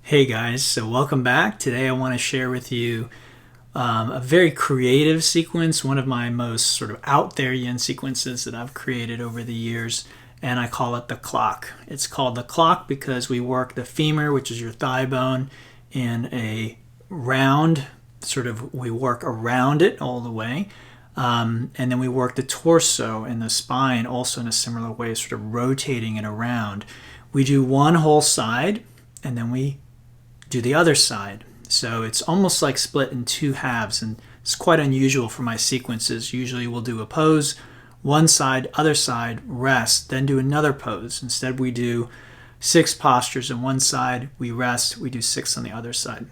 Hey guys, so welcome back. Today I want to share with you a very creative sequence, one of my most sort of out there yin sequences that I've created over the years, and I call it the clock. It's called the clock because we work the femur, which is your thigh bone, in a round, we work around it all the way. And then we work the torso and the spine also in a similar way, sort of rotating it around. We do one whole side and then we do the other side. So it's almost like split in two halves, and it's quite unusual for my sequences. Usually we'll do a pose, one side, other side, rest, then do another pose. Instead we do 6 postures on one side, we rest, we do 6 on the other side.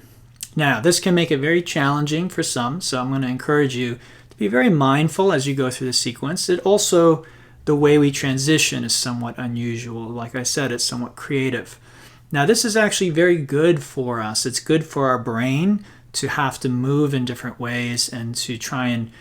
Now this can make it very challenging for some, so I'm going to encourage you to be very mindful as you go through the sequence. It also, the way we transition is somewhat unusual. Like I said, it's somewhat creative. Now this is actually very good for us. It's good for our brain to have to move in different ways and to try and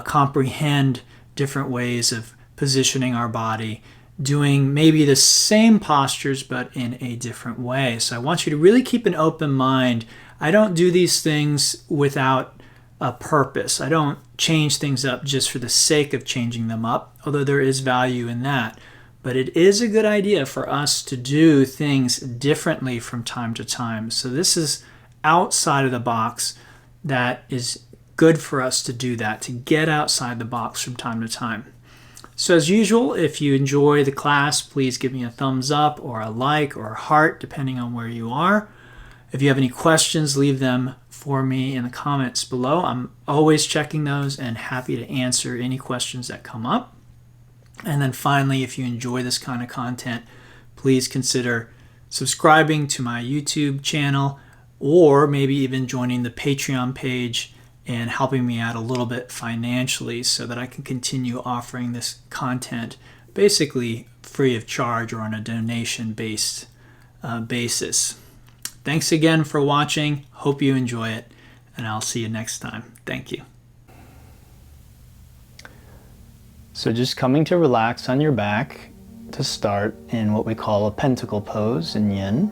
comprehend different ways of positioning our body, doing maybe the same postures but in a different way. So I want you to really keep an open mind. I don't do these things without a purpose. I don't change things up just for the sake of changing them up, although there is value in that. But it is a good idea for us to do things differently from time to time. So this is outside of the box. That is good for us to do that, to get outside the box from time to time. So as usual, if you enjoy the class, please give me a thumbs up or a like or a heart, depending on where you are. If you have any questions, leave them for me in the comments below. I'm always checking those and happy to answer any questions that come up. And then finally, if you enjoy this kind of content, please consider subscribing to my YouTube channel or maybe even joining the Patreon page and helping me out a little bit financially so that I can continue offering this content basically free of charge or on a donation-based basis. Thanks again for watching. Hope you enjoy it, and I'll see you next time. Thank you. So just coming to relax on your back to start in what we call a Pentacle pose in Yin.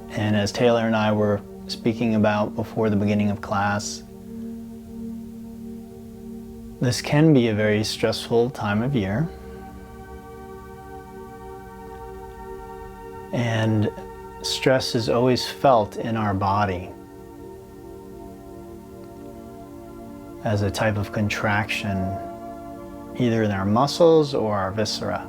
And as Taylor and I were speaking about before the beginning of class, this can be a very stressful time of year. And stress is always felt in our body as a type of contraction, either in our muscles or our viscera.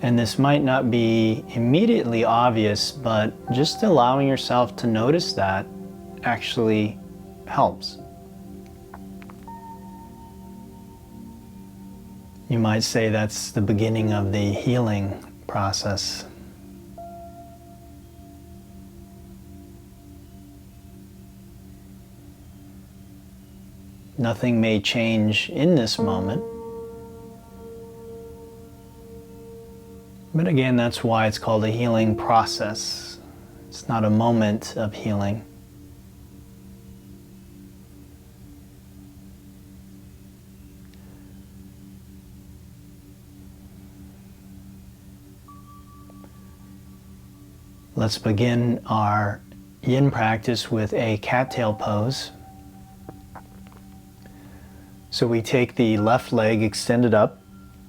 And this might not be immediately obvious, but just allowing yourself to notice that actually helps. You might say that's the beginning of the healing process. Nothing may change in this moment. But again, that's why it's called a healing process. It's not a moment of healing. Let's begin our Yin practice with a cattail pose. So we take the left leg extended up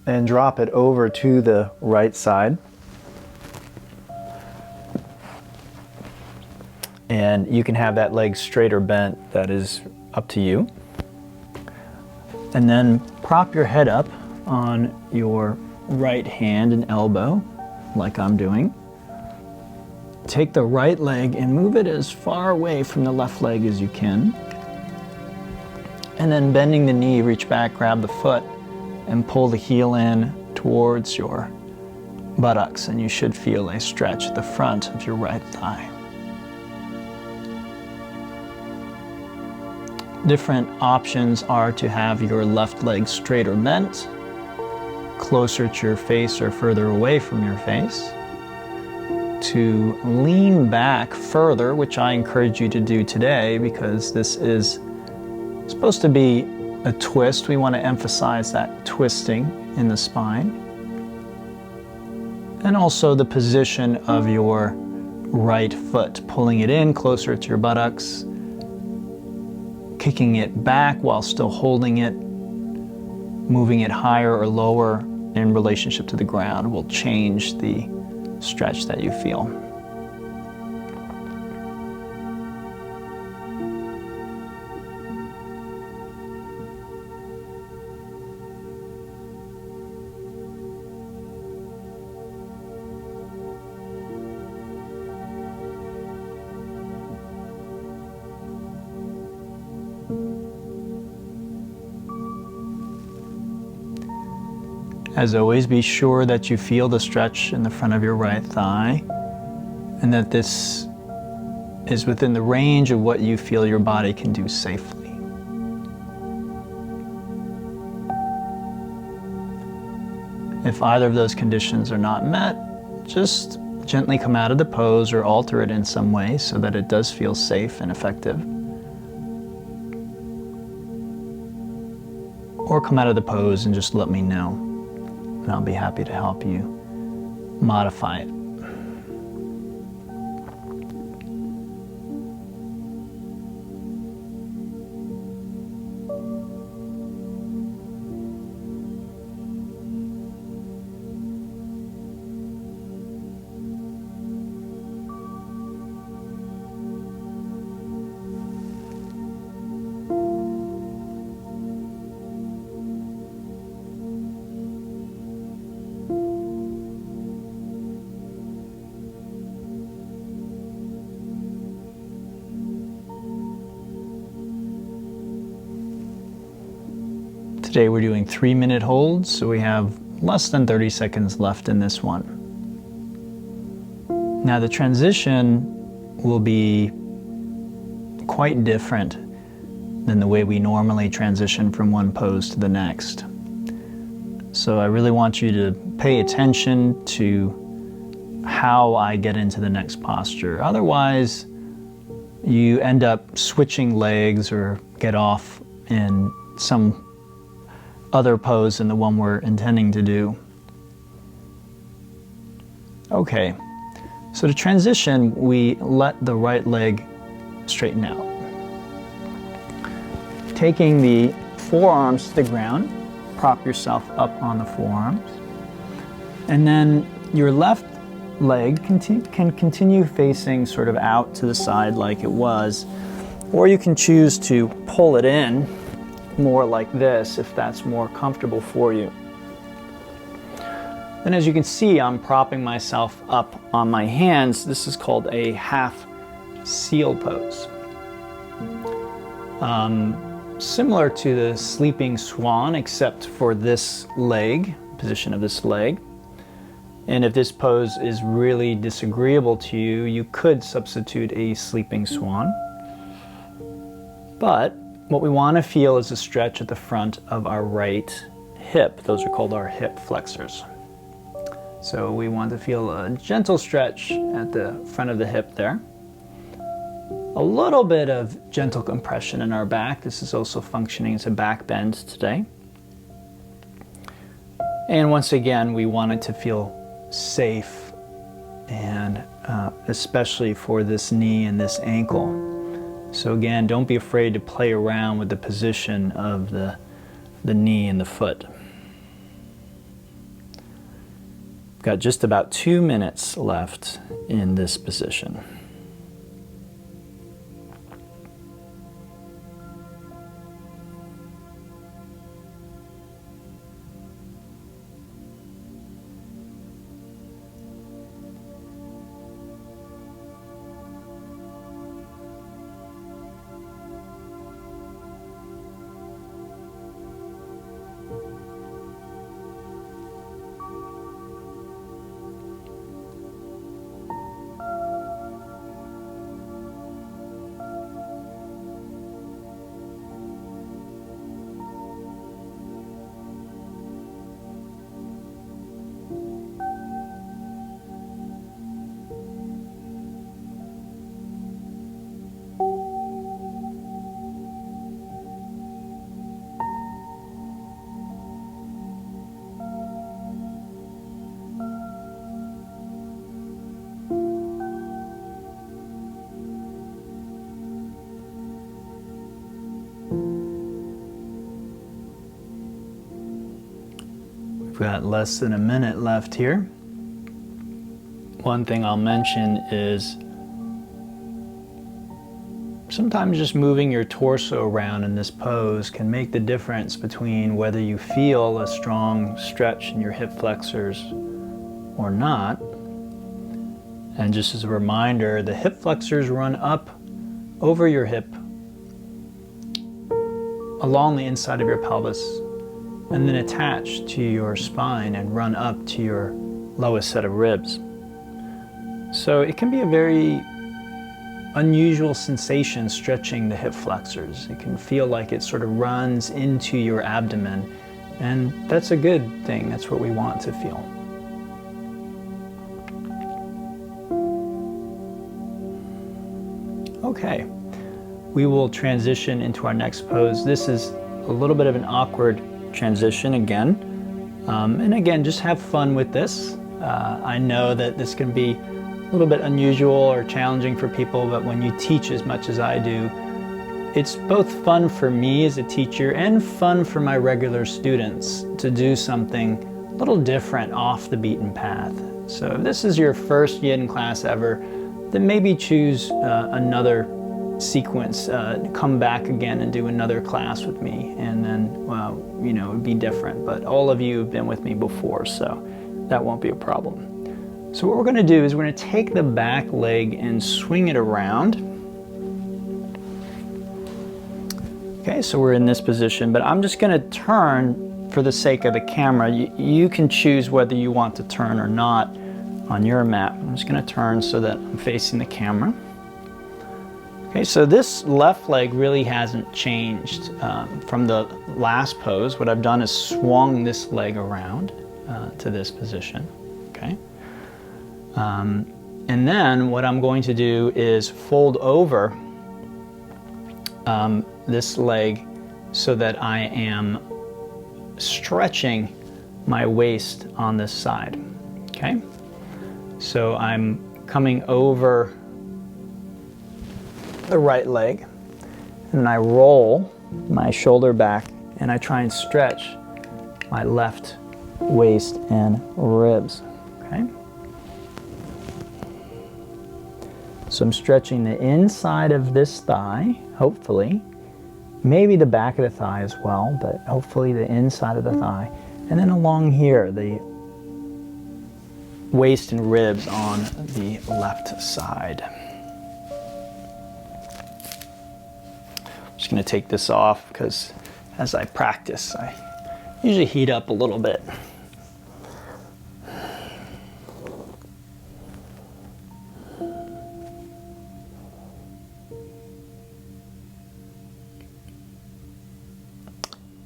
and drop it over to the right side. And you can have that leg straight or bent, that is up to you. And then prop your head up on your right hand and elbow, like I'm doing. Take the right leg and move it as far away from the left leg as you can. And then bending the knee, reach back, grab the foot, and pull the heel in towards your buttocks, and you should feel a stretch at the front of your right thigh. Different options are to have your left leg straight or bent, closer to your face or further away from your face, to lean back further, which I encourage you to do today because this is supposed to be a twist, we want to emphasize that twisting in the spine. And also the position of your right foot, pulling it in closer to your buttocks, kicking it back while still holding it, moving it higher or lower in relationship to the ground will change the stretch that you feel. As always, be sure that you feel the stretch in the front of your right thigh and that this is within the range of what you feel your body can do safely. If either of those conditions are not met, just gently come out of the pose or alter it in some way so that it does feel safe and effective. Or come out of the pose and just let me know, and I'll be happy to help you modify it. Today we're doing 3-minute holds, so we have less than 30 seconds left in this one. Now the transition will be quite different than the way we normally transition from one pose to the next. So I really want you to pay attention to how I get into the next posture. Otherwise, you end up switching legs or get off in some other pose than the one we're intending to do. Okay, so to transition, we let the right leg straighten out. Taking the forearms to the ground, prop yourself up on the forearms, and then your left leg can continue facing sort of out to the side like it was, or you can choose to pull it in more like this if that's more comfortable for you. Then as you can see, I'm propping myself up on my hands. This is called a half seal pose. Similar to the sleeping swan, except for this leg, position of this leg. And if this pose is really disagreeable to you, you could substitute a sleeping swan. But what we want to feel is a stretch at the front of our right hip. Those are called our hip flexors. So we want to feel a gentle stretch at the front of the hip there. A little bit of gentle compression in our back. This is also functioning as a back bend today. And once again, we want it to feel safe, and especially for this knee and this ankle. So again, don't be afraid to play around with the position of the knee and the foot. Got just about 2 minutes left in this position. We've got less than a minute left here. One thing I'll mention is sometimes just moving your torso around in this pose can make the difference between whether you feel a strong stretch in your hip flexors or not. And just as a reminder, the hip flexors run up over your hip, along the inside of your pelvis, and then attach to your spine and run up to your lowest set of ribs. So it can be a very unusual sensation stretching the hip flexors. It can feel like it sort of runs into your abdomen, and that's a good thing. That's what we want to feel. Okay, we will transition into our next pose. This is a little bit of an awkward transition again. And again, just have fun with this. I know that this can be a little bit unusual or challenging for people, but when you teach as much as I do, it's both fun for me as a teacher and fun for my regular students to do something a little different off the beaten path. So if this is your first yin class ever, then maybe choose another sequence, come back again and do another class with me, and then, well, you know, it would be different. But all of you have been with me before, so that won't be a problem. So what we're going to do is we're going to take the back leg and swing it around. Okay, so we're in this position, but I'm just going to turn for the sake of the camera. You can choose whether you want to turn or not on your mat. I'm just going to turn so that I'm facing the camera. Okay, so this left leg really hasn't changed from the last pose. What I've done is swung this leg around to this position. Okay. And then what I'm going to do is fold over this leg so that I am stretching my waist on this side. Okay. So I'm coming over the right leg, and I roll my shoulder back and I try and stretch my left waist and ribs. Okay. So I'm stretching the inside of this thigh, hopefully, maybe the back of the thigh as well, but hopefully the inside of the thigh, and then along here, the waist and ribs on the left side. I'm just going to take this off because as I practice, I usually heat up a little bit.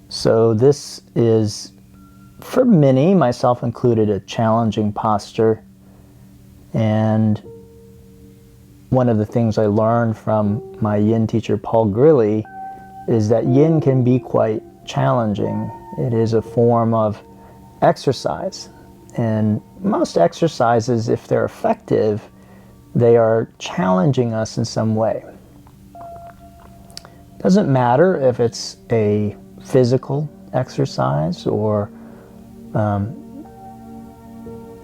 So this is, for many, myself included, a challenging posture. And one of the things I learned from my yin teacher, Paul Grilly, is that yin can be quite challenging. It is a form of exercise. And most exercises, if they're effective, they are challenging us in some way. Doesn't matter if it's a physical exercise or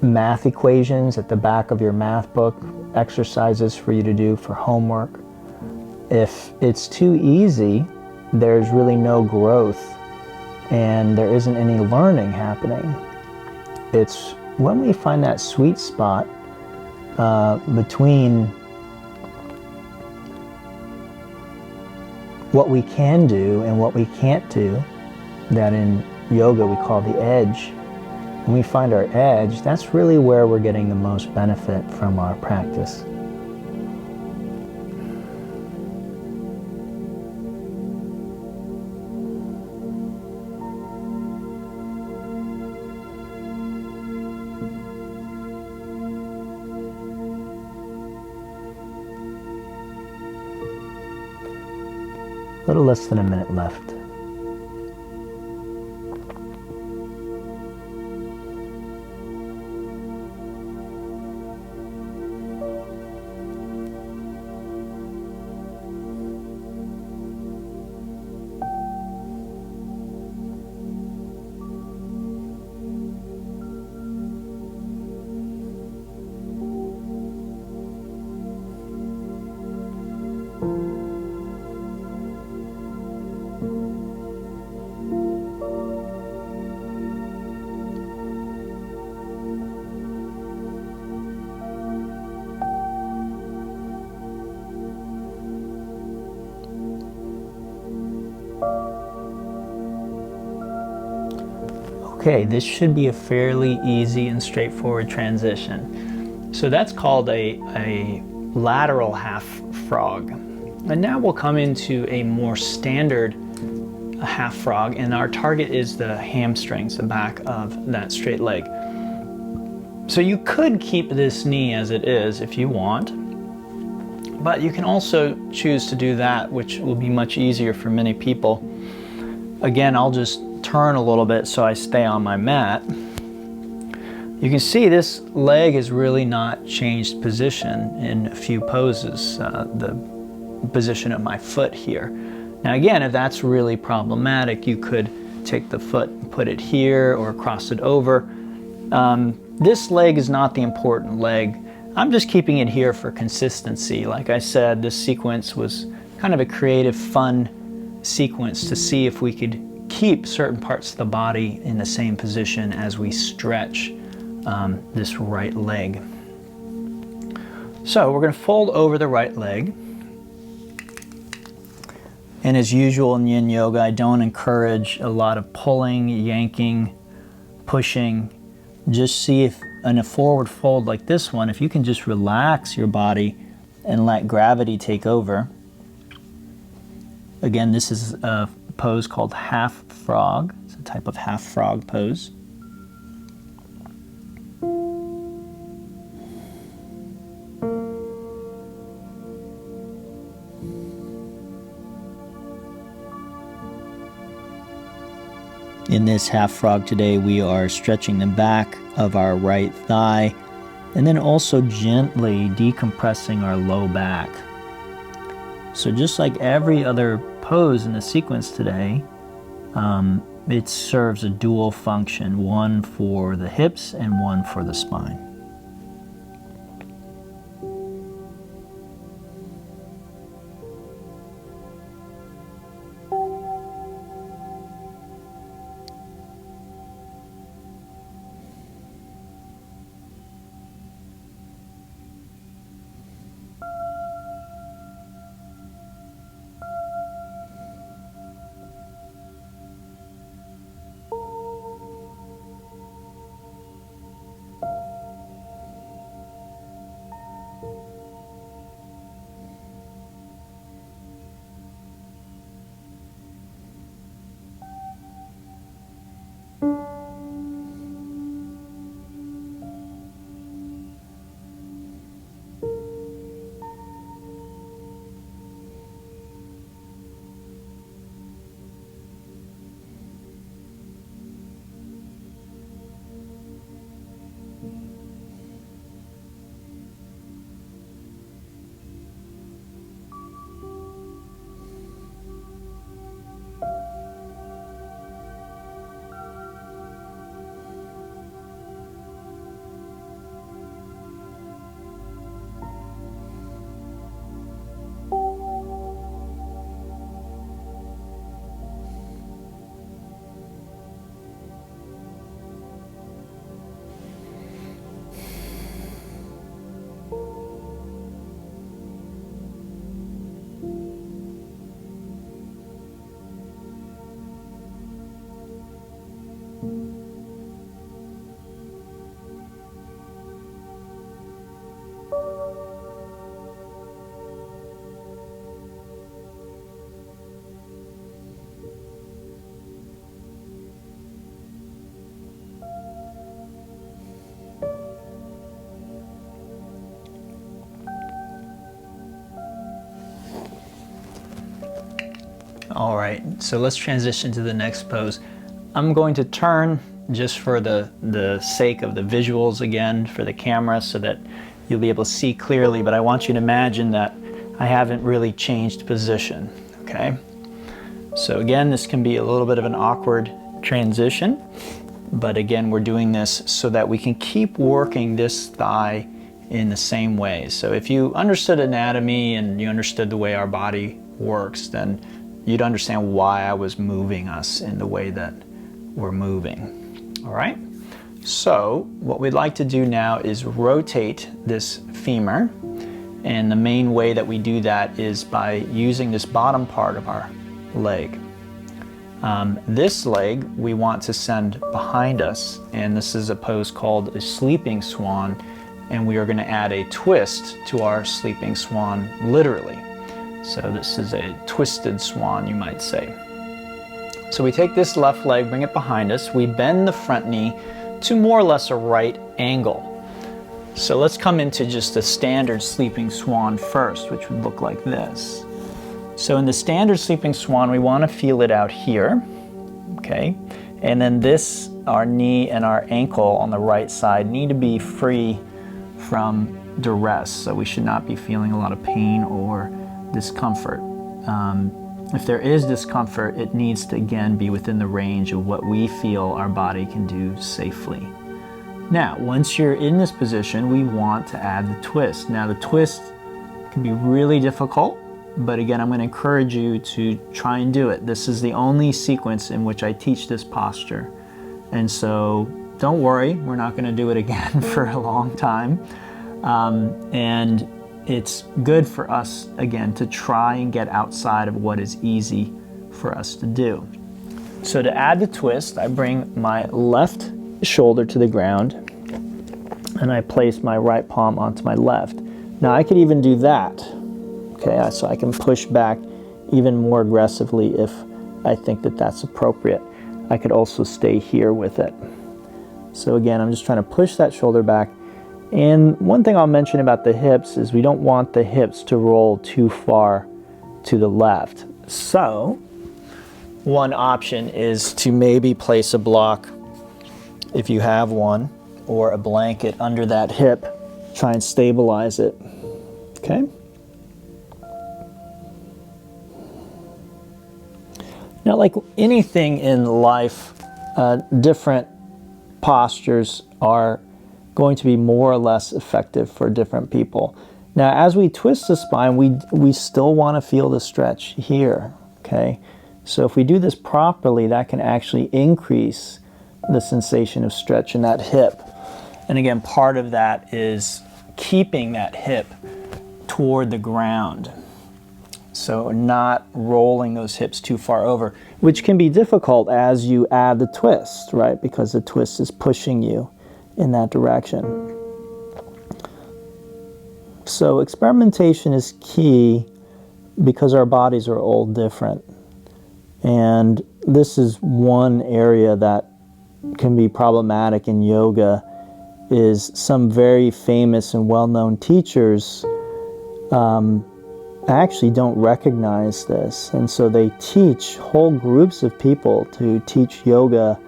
math equations at the back of your math book, exercises for you to do for homework. If it's too easy, there's really no growth and there isn't any learning happening. It's when we find that sweet spot between what we can do and what we can't do, that in yoga we call the edge. When we find our edge, that's really where we're getting the most benefit from our practice. A little less than a minute left. Okay, this should be a fairly easy and straightforward transition. So that's called a lateral half frog. And now we'll come into a more standard half frog, and our target is the hamstrings, the back of that straight leg. So you could keep this knee as it is if you want, but you can also choose to do that, which will be much easier for many people. Again, I'll just turn a little bit so I stay on my mat. You can see this leg has really not changed position in a few poses, the position of my foot here. Now again, if that's really problematic, you could take the foot and put it here or cross it over. This leg is not the important leg. I'm just keeping it here for consistency. Like I said, this sequence was kind of a creative, fun sequence to see if we could keep certain parts of the body in the same position as we stretch this right leg. So we're going to fold over the right leg. And as usual in Yin Yoga, I don't encourage a lot of pulling, yanking, pushing. Just see if in a forward fold like this one, if you can just relax your body and let gravity take over. Again, this is a pose called half frog. It's a type of half frog pose. In this half frog today, we are stretching the back of our right thigh and then also gently decompressing our low back. So just like every other pose in the sequence today, it serves a dual function, one for the hips and one for the spine. All right, so let's transition to the next pose. I'm going to turn just for the sake of the visuals again for the camera so that you'll be able to see clearly, but I want you to imagine that I haven't really changed position, okay? So again, this can be a little bit of an awkward transition, but again, we're doing this so that we can keep working this thigh in the same way. So if you understood anatomy and you understood the way our body works, then you'd understand why I was moving us in the way that we're moving. All right? So what we'd like to do now is rotate this femur. And the main way that we do that is by using this bottom part of our leg. This leg we want to send behind us, and this is a pose called a sleeping swan, and we are going to add a twist to our sleeping swan, literally. So this is a twisted swan, you might say. So we take this left leg, bring it behind us, we bend the front knee to more or less a right angle. So let's come into just a standard sleeping swan first, which would look like this. So in the standard sleeping swan, we want to feel it out here, okay? And then this, our knee and our ankle on the right side need to be free from duress. So we should not be feeling a lot of pain or discomfort. If there is discomfort, it needs to again be within the range of what we feel our body can do safely. Now, once you're in this position, we want to add the twist. Now, the twist can be really difficult, but again, I'm going to encourage you to try and do it. This is the only sequence in which I teach this posture. And so don't worry, we're not going to do it again for a long time. And it's good for us, again, to try and get outside of what is easy for us to do. So to add the twist, I bring my left shoulder to the ground and I place my right palm onto my left. Now I could even do that, okay, so I can push back even more aggressively if I think that that's appropriate. I could also stay here with it. So again, I'm just trying to push that shoulder back. And one thing I'll mention about the hips is we don't want the hips to roll too far to the left. So one option is to maybe place a block, if you have one, or a blanket under that hip. Try and stabilize it, okay? Now, like anything in life, different postures are going to be more or less effective for different people. Now, as we twist the spine, we still want to feel the stretch here, okay? So if we do this properly, that can actually increase the sensation of stretch in that hip. And again, part of that is keeping that hip toward the ground. So not rolling those hips too far over, which can be difficult as you add the twist, right? Because the twist is pushing you in that direction. So experimentation is key because our bodies are all different. And this is one area that can be problematic in yoga, is some very famous and well-known teachers actually don't recognize this. And so they teach whole groups of people to teach yoga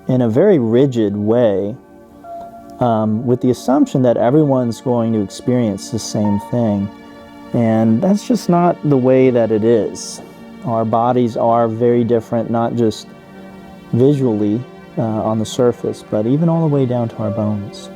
in a very rigid way, with the assumption that everyone's going to experience the same thing. And that's just not the way that it is. Our bodies are very different, not just visually on the surface, but even all the way down to our bones.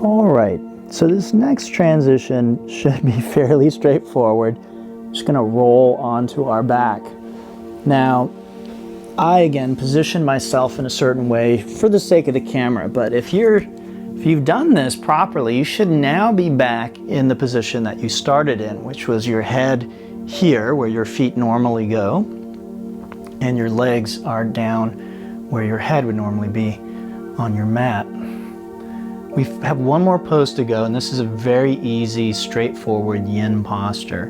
All right, so this next transition should be fairly straightforward. Just gonna roll onto our back. Now, I again position myself in a certain way for the sake of the camera, but if you've done this properly, you should now be back in the position that you started in, which was your head here where your feet normally go, and your legs are down where your head would normally be on your mat. We have one more pose to go, and this is a very easy, straightforward yin posture,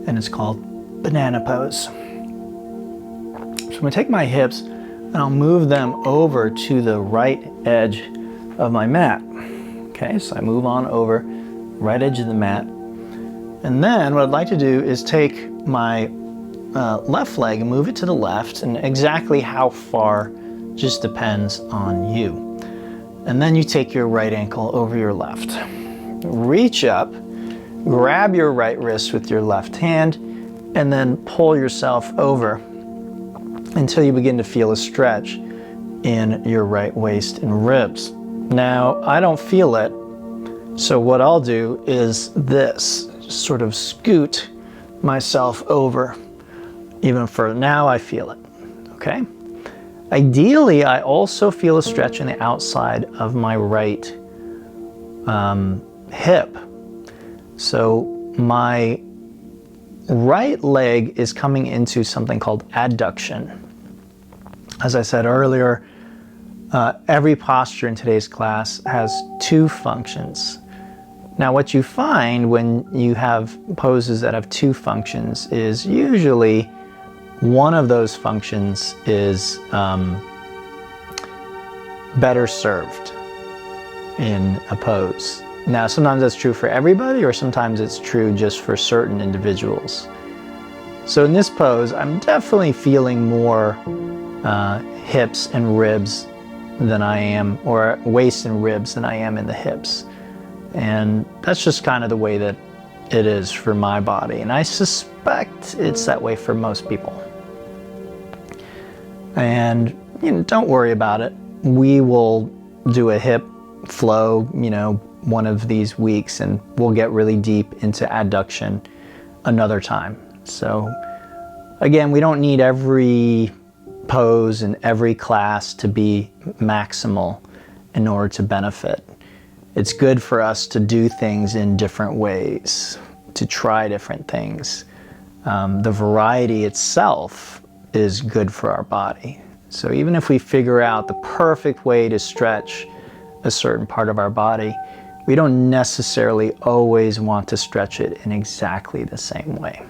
and it's called banana pose. I'm going to take my hips and I'll move them over to the right edge of my mat. Okay, so I move on over right edge of the mat. And then what I'd like to do is take my left leg and move it to the left, and exactly how far just depends on you. And then you take your right ankle over your left. Reach up, grab your right wrist with your left hand, and then pull yourself over until you begin to feel a stretch in your right waist and ribs. Now, I don't feel it, so what I'll do is this, sort of scoot myself over even further. Now I feel it, okay? Ideally, I also feel a stretch in the outside of my right hip. So my right leg is coming into something called adduction. As I said earlier, every posture in today's class has two functions. Now, what you find when you have poses that have two functions is usually one of those functions is better served in a pose. Now, sometimes that's true for everybody, or sometimes it's true just for certain individuals. So in this pose, I'm definitely feeling more hips and ribs than I am, or waist and ribs than I am in the hips. And that's just kind of the way that it is for my body. And I suspect it's that way for most people. And, don't worry about it. We will do a hip flow, one of these weeks, and we'll get really deep into adduction another time. So again, we don't need every pose in every class to be maximal in order to benefit. It's good for us to do things in different ways, to try different things. The variety itself is good for our body. So even if we figure out the perfect way to stretch a certain part of our body, we don't necessarily always want to stretch it in exactly the same way.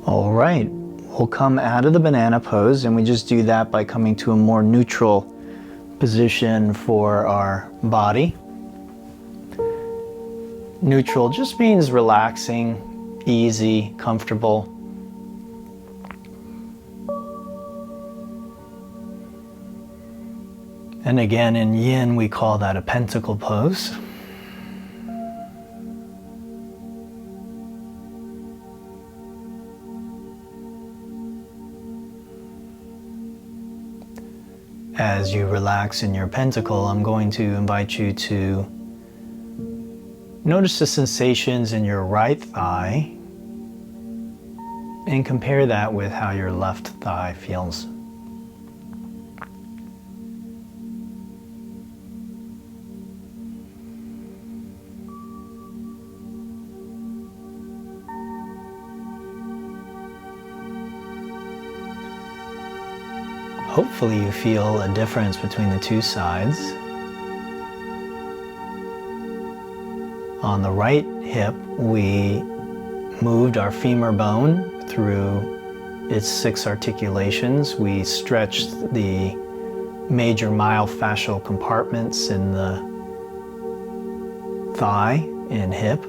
All right, we'll come out of the banana pose, and we just do that by coming to a more neutral position for our body. Neutral just means relaxing, easy, comfortable. And again, in Yin, we call that a Pentacle pose. As you relax in your pentacle, I'm going to invite you to notice the sensations in your right thigh and compare that with how your left thigh feels. Hopefully you feel a difference between the two sides. On the right hip, we moved our femur bone through its 6 articulations. We stretched the major myofascial compartments in the thigh and hip.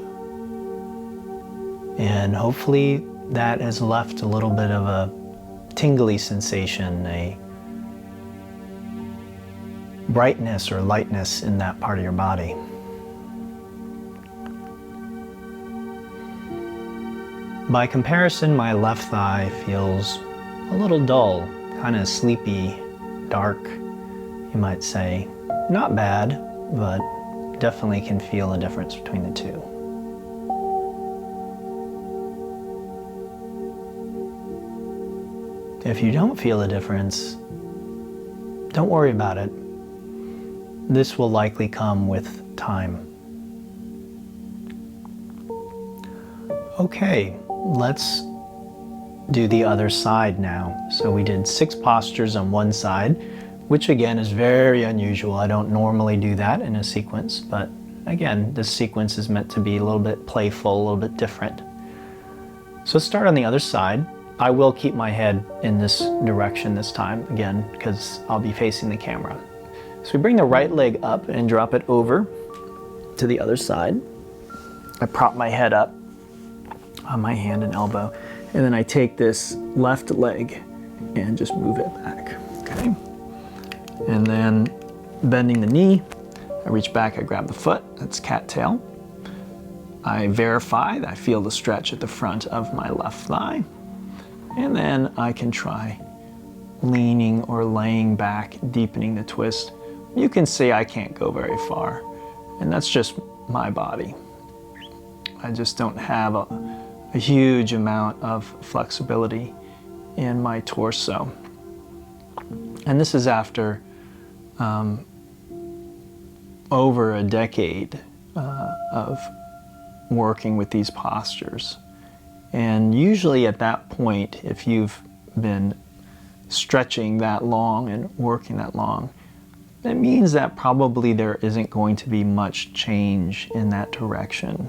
And hopefully that has left a little bit of a tingly sensation, a brightness or lightness in that part of your body. By comparison, my left thigh feels a little dull, kind of sleepy, dark, you might say. Not bad, but definitely can feel a difference between the two. If you don't feel a difference, don't worry about it. This will likely come with time. Okay, let's do the other side now. So we did 6 postures on one side, which again is very unusual. I don't normally do that in a sequence, but again, this sequence is meant to be a little bit playful, a little bit different. So let's start on the other side. I will keep my head in this direction this time, again, because I'll be facing the camera. So we bring the right leg up and drop it over to the other side. I prop my head up on my hand and elbow, and then I take this left leg and just move it back, okay? And then bending the knee, I reach back, I grab the foot, that's cattail. I verify that I feel the stretch at the front of my left thigh. And then I can try leaning or laying back, deepening the twist. You can see I can't go very far, and that's just my body. I just don't have a huge amount of flexibility in my torso. And this is after over a decade of working with these postures. And usually at that point, if you've been stretching that long and working that long, that means that probably there isn't going to be much change in that direction.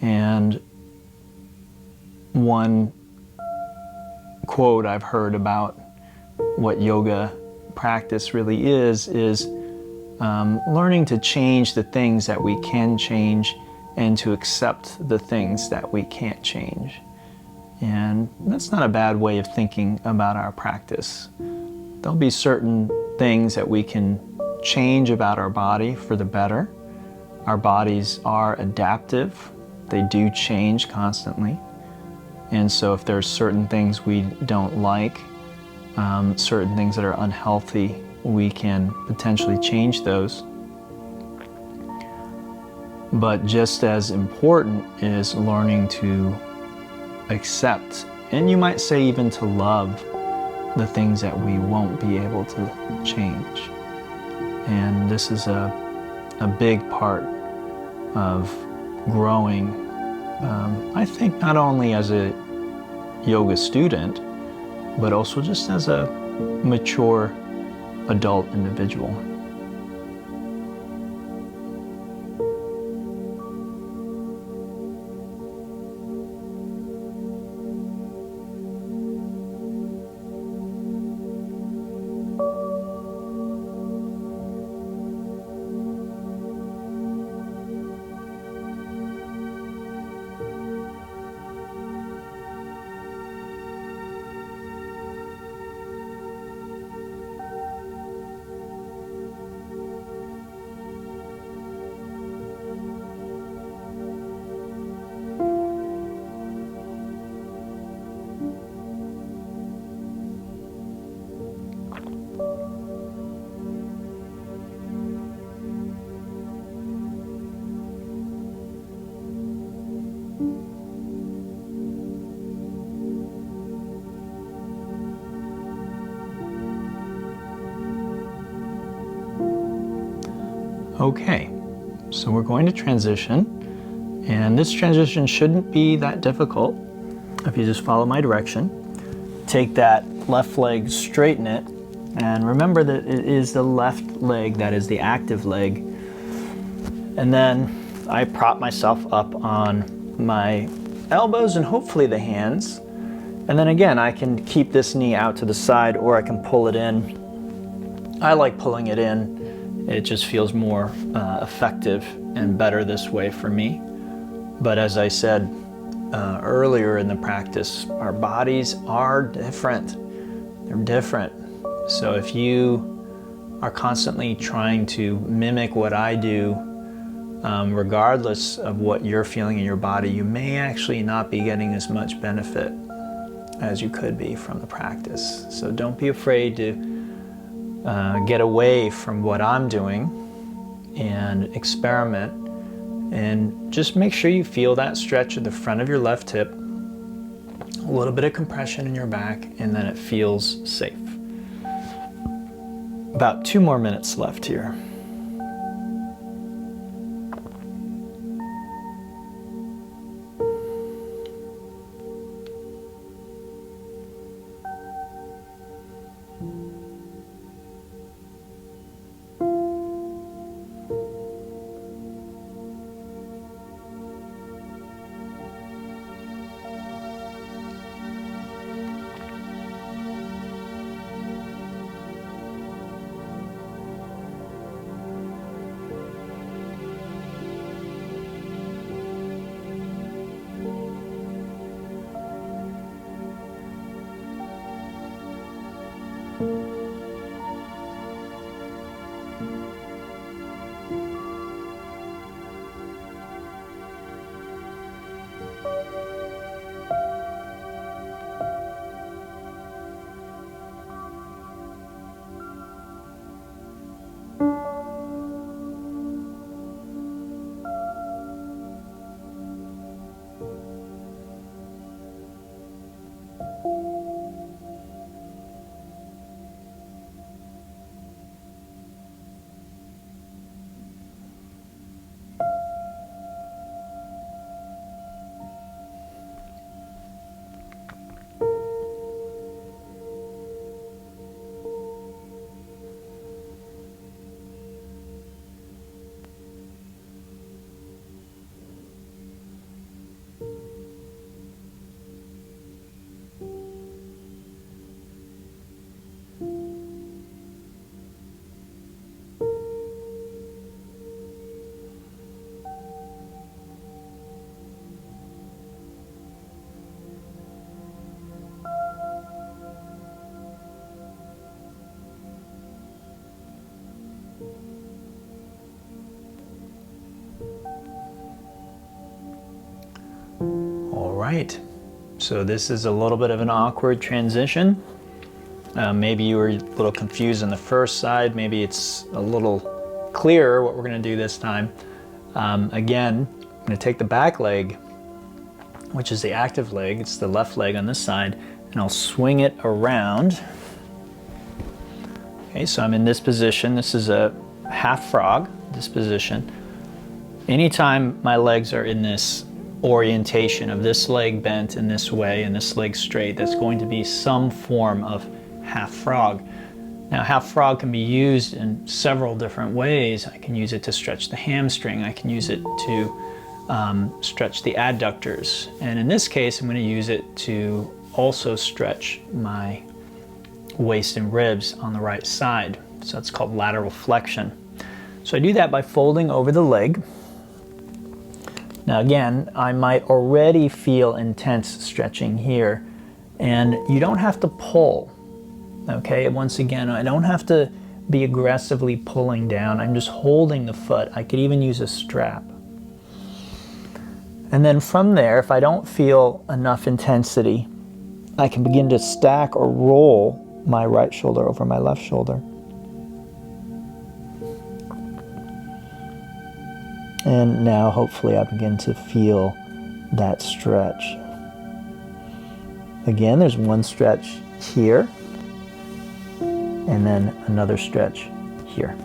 And one quote I've heard about what yoga practice really is learning to change the things that we can change and to accept the things that we can't change. And that's not a bad way of thinking about our practice. There'll be certain things that we can change about our body for the better. Our bodies are adaptive. They do change constantly. And so if there's certain things we don't like, certain things that are unhealthy, we can potentially change those. But just as important is learning to accept, and you might say even to love, the things that we won't be able to change. And this is a big part of growing, I think not only as a yoga student, but also just as a mature adult individual. Okay, so we're going to transition, and this transition shouldn't be that difficult if you just follow my direction. Take that left leg, straighten it, and remember that it is the left leg that is the active leg. And then I prop myself up on my elbows and hopefully the hands. And then again, I can keep this knee out to the side or I can pull it in. I like pulling it in. It just feels more effective and better this way for me. But as I said, earlier in the practice, our bodies are different. They're different. So if you are constantly trying to mimic what I do, regardless of what you're feeling in your body, you may actually not be getting as much benefit as you could be from the practice. So don't be afraid to get away from what I'm doing and experiment, and just make sure you feel that stretch at the front of your left hip, a little bit of compression in your back, and then it feels safe. About 2 more minutes left here. Right, so this is a little bit of an awkward transition. Maybe you were a little confused on the first side. Maybe it's a little clearer what we're going to do this time. Again, I'm going to take the back leg, which is the active leg. It's the left leg on this side, and I'll swing it around. Okay, so I'm in this position. This is a half frog, this position. Anytime my legs are in this orientation of this leg bent in this way and this leg straight, that's going to be some form of half frog. Now, half frog can be used in several different ways. I can use it to stretch the hamstring. I can use it to stretch the adductors. And in this case, I'm going to use it to also stretch my waist and ribs on the right side. So it's called lateral flexion. So I do that by folding over the leg. Now again, I might already feel intense stretching here, and you don't have to pull, okay? Once again, I don't have to be aggressively pulling down. I'm just holding the foot. I could even use a strap. And then from there, if I don't feel enough intensity, I can begin to stack or roll my right shoulder over my left shoulder. And now hopefully I begin to feel that stretch. Again, there's one stretch here, and then another stretch here.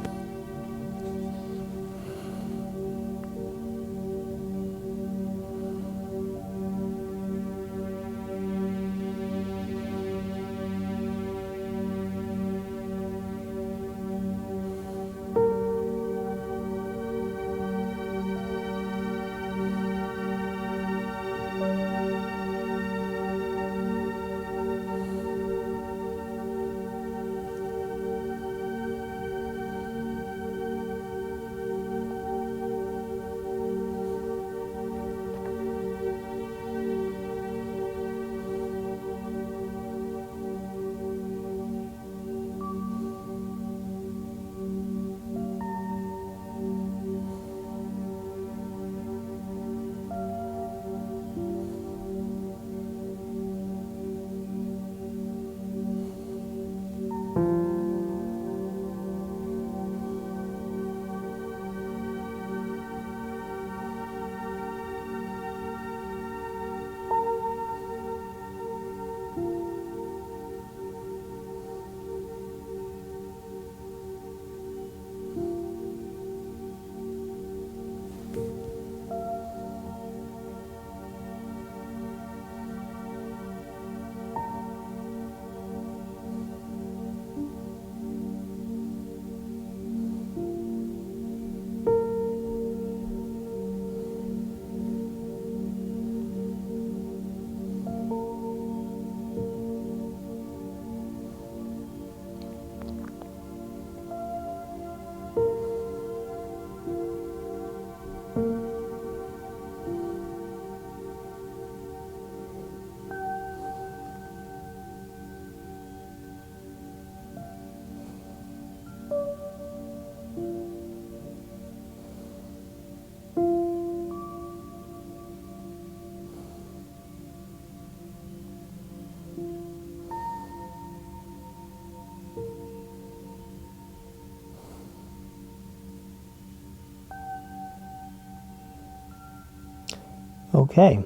Okay,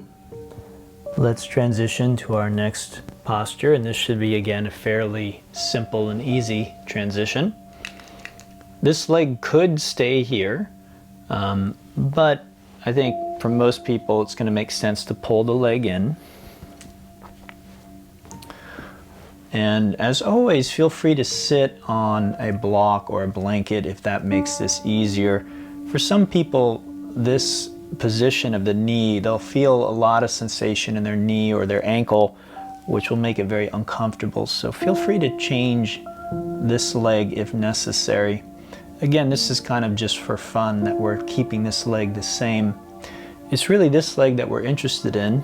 let's transition to our next posture, and this should be again a fairly simple and easy transition. This leg could stay here, but I think for most people it's going to make sense to pull the leg in. And as always, feel free to sit on a block or a blanket if that makes this easier. For some people, this position of the knee, they'll feel a lot of sensation in their knee or their ankle, which will make it very uncomfortable. So feel free to change this leg if necessary. Again, this is kind of just for fun that we're keeping this leg the same. It's really this leg that we're interested in,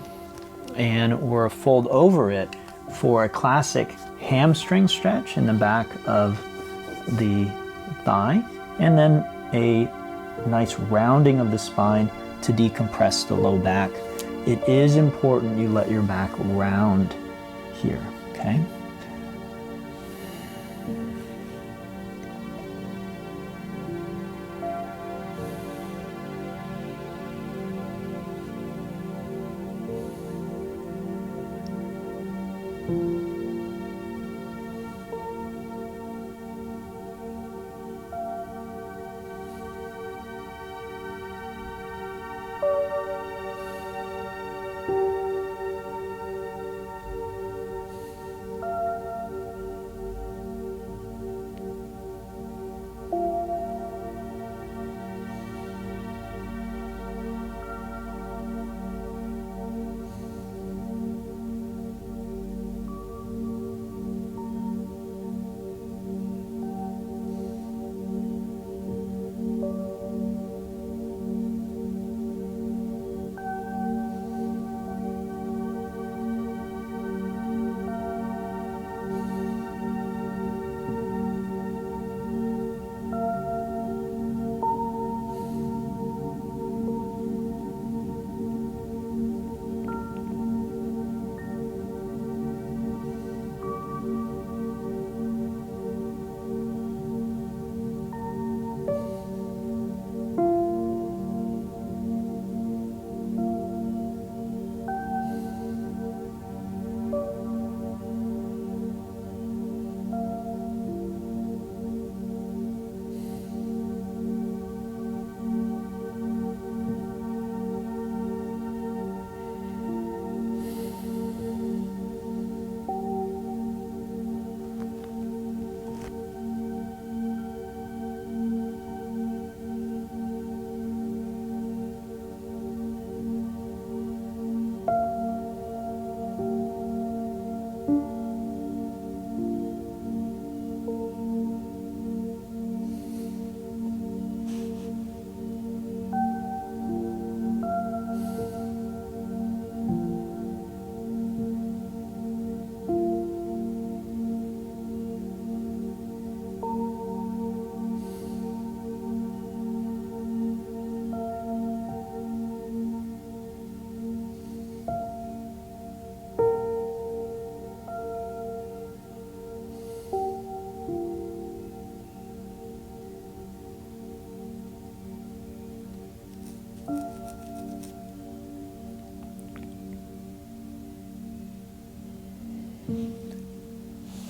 and we'll fold over it for a classic hamstring stretch in the back of the thigh, and then a nice rounding of the spine to decompress the low back. It is important you let your back round here, okay?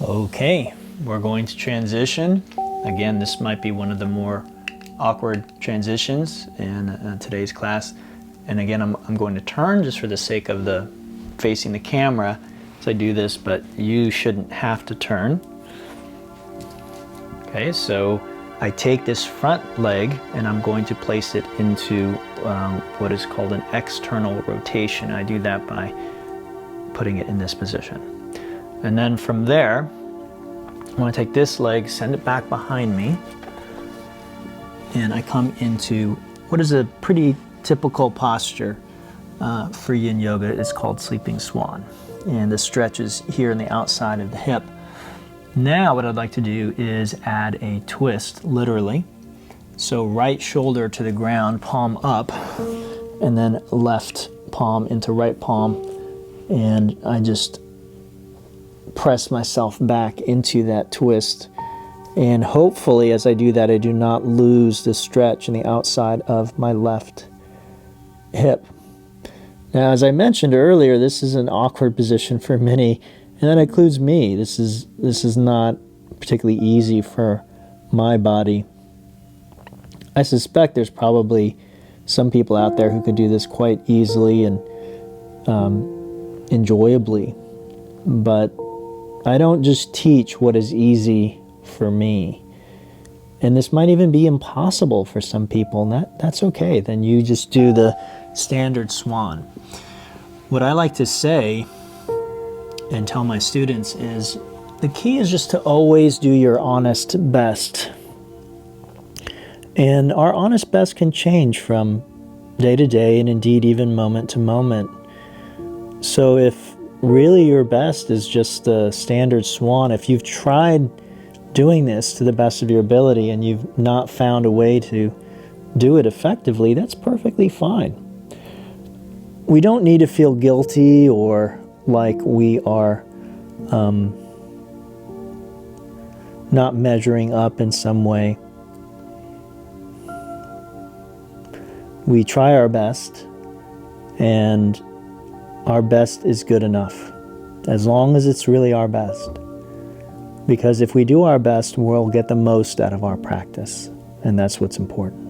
Okay, we're going to transition. Again, this might be one of the more awkward transitions in today's class. And again, I'm going to turn just for the sake of the facing the camera as I do this, but you shouldn't have to turn. Okay, so I take this front leg and I'm going to place it into what is called an external rotation. I do that by putting it in this position. And then from there, I'm going to take this leg, send it back behind me, and I come into what is a pretty typical posture for Yin Yoga. It's called Sleeping Swan. And the stretch is here on the outside of the hip. Now what I'd like to do is add a twist, literally. So right shoulder to the ground, palm up, and then left palm into right palm. And I just press myself back into that twist. And hopefully as I do that, I do not lose the stretch in the outside of my left hip. Now, as I mentioned earlier, this is an awkward position for many, and that includes me. This is not particularly easy for my body. I suspect there's probably some people out there who could do this quite easily and enjoyably, but I don't just teach what is easy for me. And this might even be impossible for some people, and that's okay. Then you just do the standard Swan. What I like to say and tell my students is the key is just to always do your honest best. And our honest best can change from day to day and indeed even moment to moment. So if really your best is just the standard Swan, if you've tried doing this to the best of your ability and you've not found a way to do it effectively, that's perfectly fine. We don't need to feel guilty or like we are not measuring up in some way. We try our best, and our best is good enough, as long as it's really our best. Because if we do our best, we'll get the most out of our practice, and that's what's important.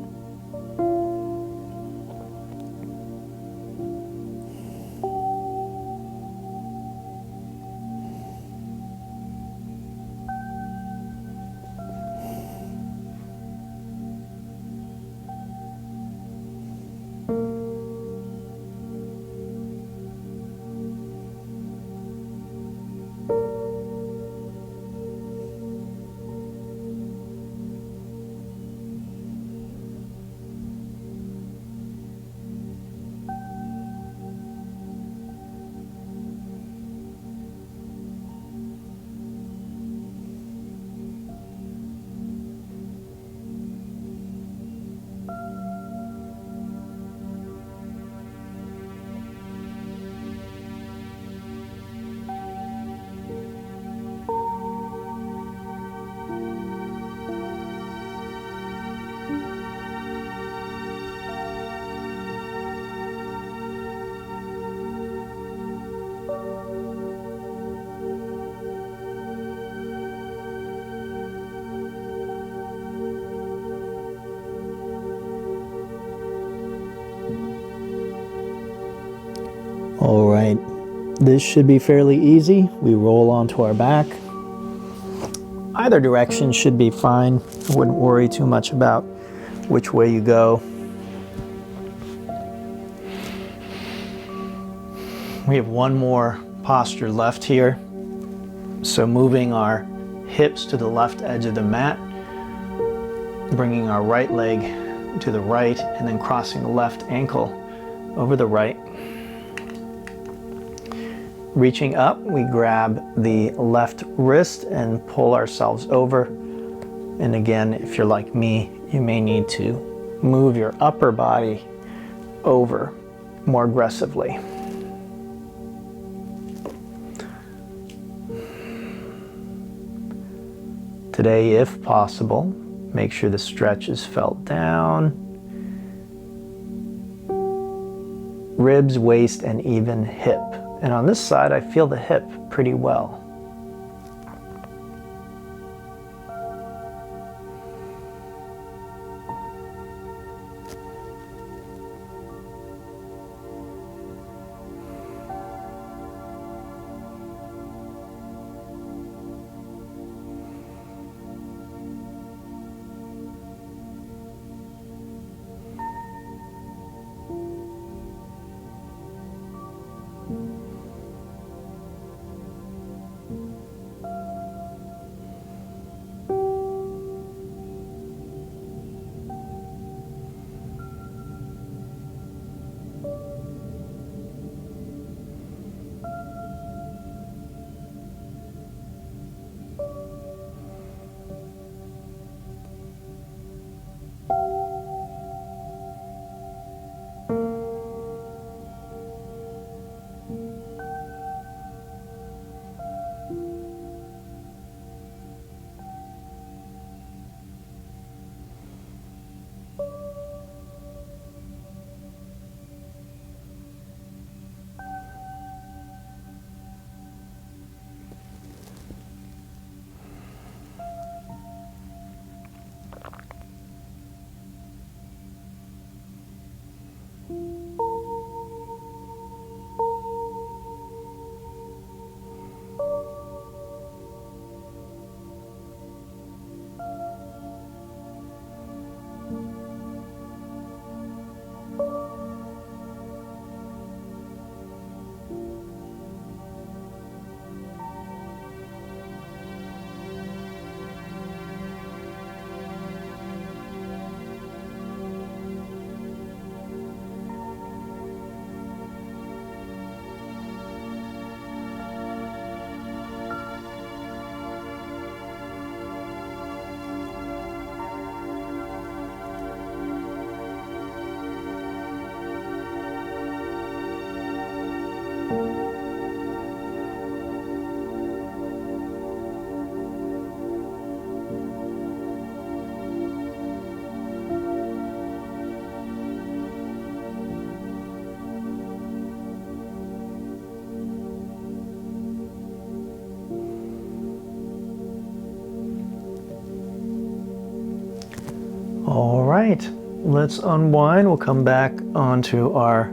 All right, this should be fairly easy. We roll onto our back. Either direction should be fine. I wouldn't worry too much about which way you go. We have one more posture left here. So moving our hips to the left edge of the mat, bringing our right leg to the right, and then crossing the left ankle over the right. Reaching up, we grab the left wrist and pull ourselves over. And again, if you're like me, you may need to move your upper body over more aggressively. Today, if possible, make sure the stretch is felt down. Ribs, waist, and even hip. And on this side, I feel the hip pretty well. All right, let's unwind. We'll come back onto our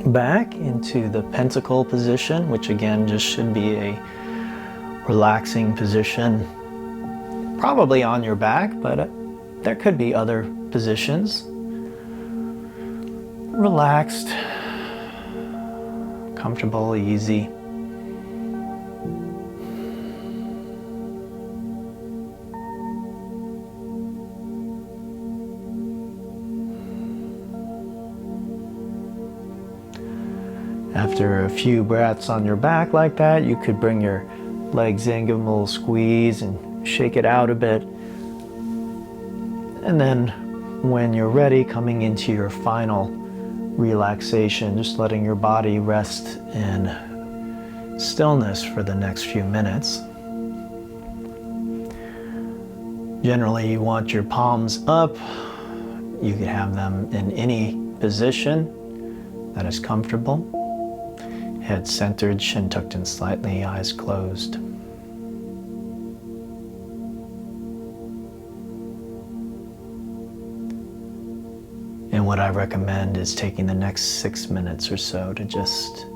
back into the pentacle position, which again just should be a relaxing position, probably on your back, but there could be other positions. Relaxed, comfortable, easy. After a few breaths on your back like that, you could bring your legs in, give them a little squeeze and shake it out a bit. And then when you're ready, coming into your final relaxation, just letting your body rest in stillness for the next few minutes. Generally, you want your palms up. You could have them in any position that is comfortable. Head centered, chin tucked in slightly, eyes closed. And what I recommend is taking the next 6 minutes or so to just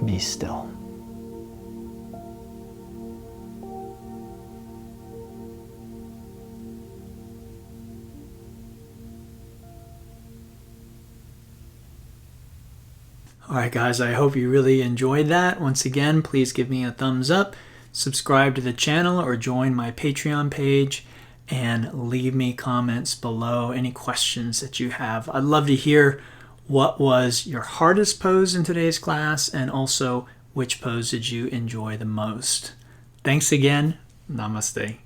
be still. All right, guys, I hope you really enjoyed that. Once again, please give me a thumbs up, subscribe to the channel, or join my Patreon page, and leave me comments below, any questions that you have. I'd love to hear what was your hardest pose in today's class, and also which pose did you enjoy the most. Thanks again. Namaste.